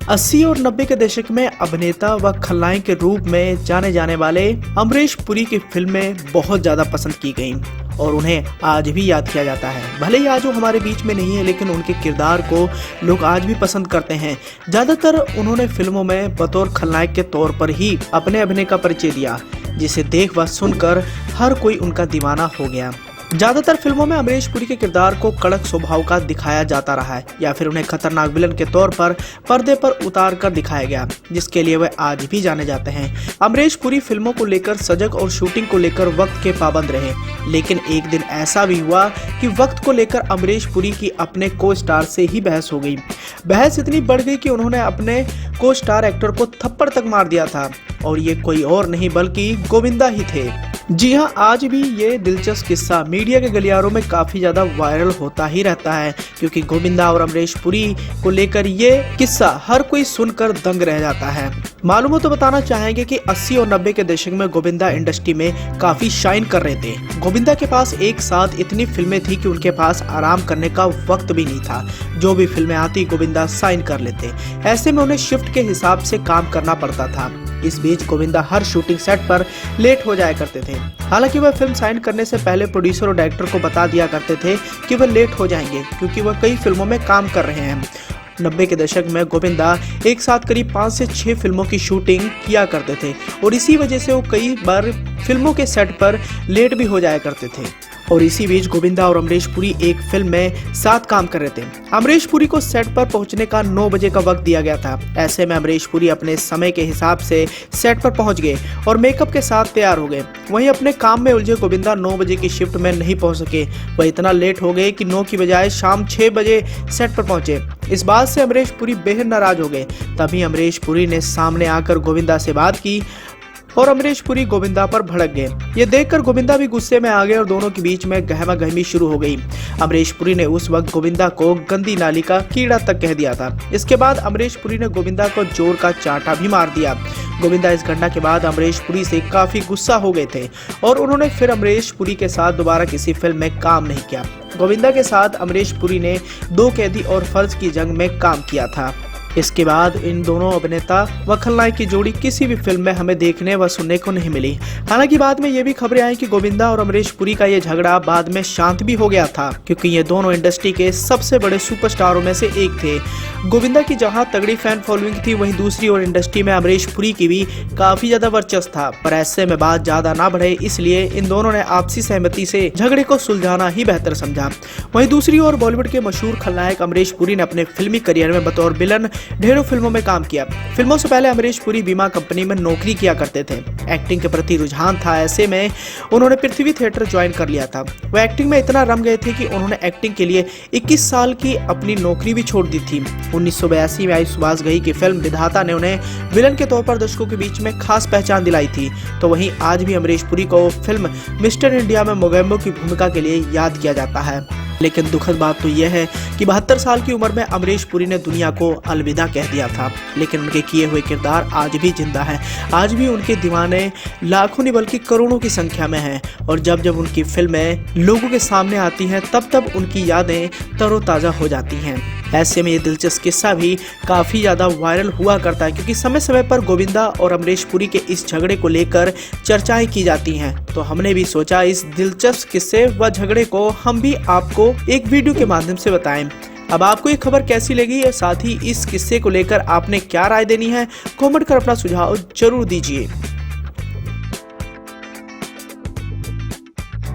80 और 90 के दशक में अभिनेता व खलनायक के रूप में जाने जाने वाले अमरीश पुरी की फिल्में बहुत ज़्यादा पसंद की गईं और उन्हें आज भी याद किया जाता है। भले ही आज वो हमारे बीच में नहीं है, लेकिन उनके किरदार को लोग आज भी पसंद करते हैं। ज़्यादातर उन्होंने फिल्मों में बतौर खलनायक के तौर पर ही अपने अभिनय का परिचय दिया, जिसे देख व सुनकर हर कोई उनका दीवाना हो गया। ज्यादातर फिल्मों में अमरीश पुरी के किरदार को कड़क स्वभाव का दिखाया जाता रहा है या फिर उन्हें खतरनाक विलन के तौर पर पर्दे पर उतार कर दिखाया गया, जिसके लिए वे आज भी जाने जाते हैं। अमरीश पुरी फिल्मों को लेकर सजग और शूटिंग को लेकर वक्त के पाबंद रहे, लेकिन एक दिन ऐसा भी हुआ कि वक्त को लेकर अमरीश पुरी की अपने को स्टार से ही बहस हो गई। बहस इतनी बढ़ गई कि उन्होंने अपने को स्टार एक्टर को थप्पड़ तक मार दिया था, और ये कोई और नहीं बल्कि गोविंदा ही थे। जी हाँ, आज भी ये दिलचस्प किस्सा मीडिया के गलियारों में काफी ज्यादा वायरल होता ही रहता है, क्योंकि गोविंदा और अमरीश पुरी को लेकर ये किस्सा हर कोई सुनकर दंग रह जाता है। मालूम हो तो बताना चाहेंगे कि 80 और 90 के दशक में गोविंदा इंडस्ट्री में काफी शाइन कर रहे थे। गोविंदा के पास एक साथ इतनी फिल्में थी कि उनके पास आराम करने का वक्त भी नहीं था। जो भी फिल्में आती गोविंदा साइन कर लेते। ऐसे में उन्हें शिफ्ट के हिसाब से काम करना पड़ता था। इस बीच गोविंदा हर शूटिंग सेट पर लेट हो जाया करते थे। हालांकि वह फिल्म साइन करने से पहले प्रोड्यूसर और डायरेक्टर को बता दिया करते थे कि वह लेट हो जाएंगे, क्योंकि वह कई फिल्मों में काम कर रहे हैं। 90 के दशक में गोविंदा एक साथ करीब 5 से 6 फिल्मों की शूटिंग किया करते थे और इसी वजह से वो कई बार फिल्मों के सेट पर लेट भी हो जाया करते थे। और इसी बीच गोविंदा और अमरीश पुरी एक फिल्म में साथ काम कर रहे थे। अमरीश पुरी को सेट पर पहुंचने का 9 बजे का वक्त दिया गया था। ऐसे में अमरीश पुरी अपने समय के हिसाब से सेट पर पहुंच गए और मेकअप के साथ तैयार हो गए। वहीं अपने काम में उलझे गोविंदा 9 बजे की शिफ्ट में नहीं पहुंच सके। वह इतना लेट हो गए कि 9 की बजाय शाम 6 बजे सेट पर पहुंचे। इस बात से अमरीश पुरी बेहद नाराज हो गए। तभी अमरीश पुरी ने सामने आकर गोविंदा से बात की और अमरीश पुरी गोविंदा पर भड़क गए। ये देखकर गोविंदा भी गुस्से में आ गए और दोनों के बीच में गहमा गहमी शुरू हो गई। अमरीश पुरी ने उस वक्त गोविंदा को गंदी नाली का कीड़ा तक कह दिया था। इसके बाद अमरीश पुरी ने गोविंदा को जोर का चांटा भी मार दिया। गोविंदा इस घटना के बाद अमरीश पुरी से काफी गुस्सा हो गए थे और उन्होंने फिर अमरीश पुरी के साथ दोबारा किसी फिल्म में काम नहीं किया। गोविंदा के साथ अमरीश पुरी ने 2 कैदी और फर्ज की जंग में काम किया था। इसके बाद इन दोनों अभिनेता व खलनायक की जोड़ी किसी भी फिल्म में हमें देखने व सुनने को नहीं मिली। हालांकि बाद में ये भी खबरें आई कि गोविंदा और अमरीश पुरी का ये झगड़ा बाद में शांत भी हो गया था, क्योंकि ये दोनों इंडस्ट्री के सबसे बड़े सुपरस्टारों में से एक थे। गोविंदा की जहां तगड़ी फैन फॉलोइंग थी, वहीं दूसरी ओर इंडस्ट्री में अमरीश पुरी की भी काफी ज्यादा वर्चस्व था। पर ऐसे में बात ज्यादा ना बढ़े, इसलिए इन दोनों ने आपसी सहमति से झगड़े को सुलझाना ही बेहतर समझा। वहीं दूसरी ओर बॉलीवुड के मशहूर खलनायक अमरीश पुरी ने अपने फिल्मी करियर में बतौर विलन ढेरों फिल्मों में काम किया। फिल्मों से पहले अमरीश पुरी बीमा कंपनी में नौकरी किया करते थे। एक्टिंग के प्रति रुझान था, ऐसे में उन्होंने पृथ्वी थिएटर ज्वाइन कर लिया था। वो एक्टिंग में इतना रम गए थे कि उन्होंने एक्टिंग के लिए 21 साल की अपनी नौकरी भी छोड़ दी थी। 1982 में आई सुभाष घई की फिल्म विधाता ने उन्हें विलन के तौर पर दर्शकों के बीच में खास पहचान दिलाई थी। तो वहीं आज भी अमरीश पुरी को फिल्म मिस्टर इंडिया में मोगेम्बो की भूमिका के लिए याद किया जाता है। लेकिन दुखद बात तो यह है कि 72 साल की उम्र में अमरीश पुरी ने दुनिया को अलविदा कह दिया था, लेकिन उनके किए हुए किरदार आज भी जिंदा है। आज भी उनके दीवाने लाखों नहीं बल्कि करोड़ों की संख्या में हैं, और जब जब उनकी फिल्में लोगों के सामने आती हैं तब तब उनकी यादें तरोताज़ा हो जाती हैं। ऐसे में ये दिलचस्प किस्सा भी काफ़ी ज़्यादा वायरल हुआ करता है, क्योंकि समय समय पर गोविंदा और अमरीश पुरी के इस झगड़े को लेकर चर्चाएं की जाती हैं। तो हमने भी सोचा इस दिलचस्प किस्से व झगड़े को हम भी आपको एक वीडियो के माध्यम से बताएं। अब आपको ये खबर कैसी लगी है, साथ ही इस किस्से को लेकर आपने क्या राय देनी है, कमेंट कर अपना सुझाव जरूर दीजिए।